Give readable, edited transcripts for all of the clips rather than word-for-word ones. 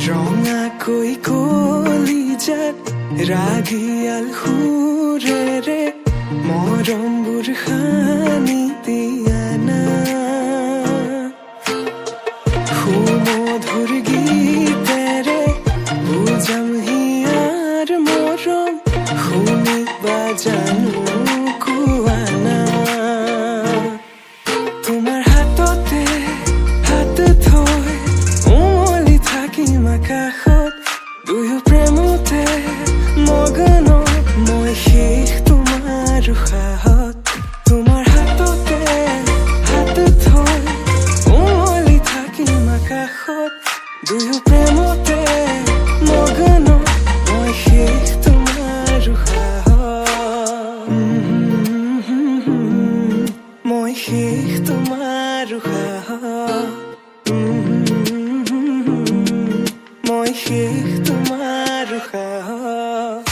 ৰঙা কৈ কলিজাত ৰাগিয়াল সুৰেৰে মৰমবোৰ সানি দিয়া না সুমধুৰ গীতেৰে বুজাম হিয়াৰ মৰম শুনিবা জানো কোৱা না তোমাৰ হাততে হাত থৈ উমলি থাকিম আকাশত দুয়ো প্ৰেমতে মগন মই শেষ তোমাৰ উশাহত তোমাৰ হাততে হাত থৈ উমলি থাকিম আকাশত দুয়ো প্ৰেমতে মগন মই শেষ তোমাৰ উশাহত মই শেষ তোমাৰ উশাহত মই শেষ তোমাৰ উশাহত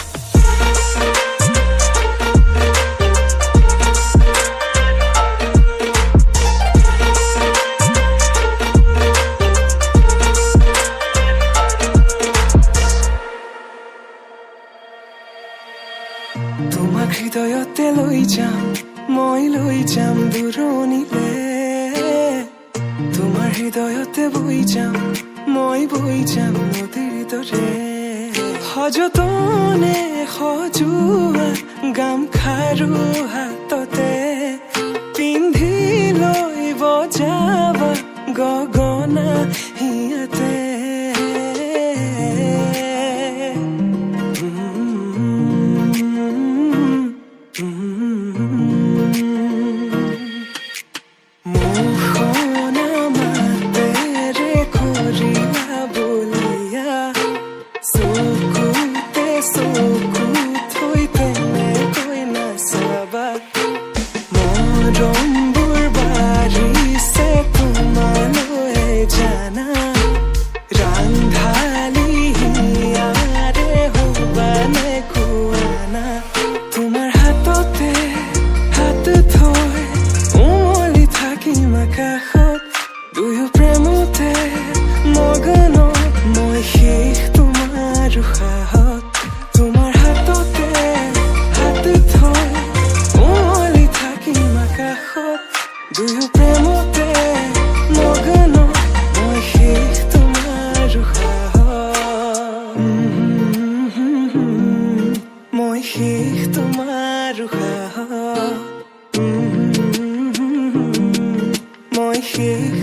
তোমাক হৃদয়তে লৈ যাম মই লৈ যাম দূৰণিলে তোমাৰ হৃদয়তে বৈ যাম মই বৈ যাম নদীৰ দৰে সযতনে সজোৱা গামখাৰু হাততে পিন্ধি লৈ বজাবা গগনা হিয়াতে মৰমবোৰ বাঢ়িছে তোমালৈ জানা ৰান্ধালি হিয়াৰে হ'বানে খোৱানা তোমাৰ হাততে হাত থৈ উমলি থাকিম আকাশত দুয়ো প্ৰেমতে মগন মই শেষ তোমাৰ উশাহত তোমাৰ হাততে হাত থৈ উমলি থাকিম আকাশত দুয়ো প্ৰেমতে মগন মই শেষ তোমাৰ উশাহত মই শেষ তোমাৰ উশাহত মই শেষ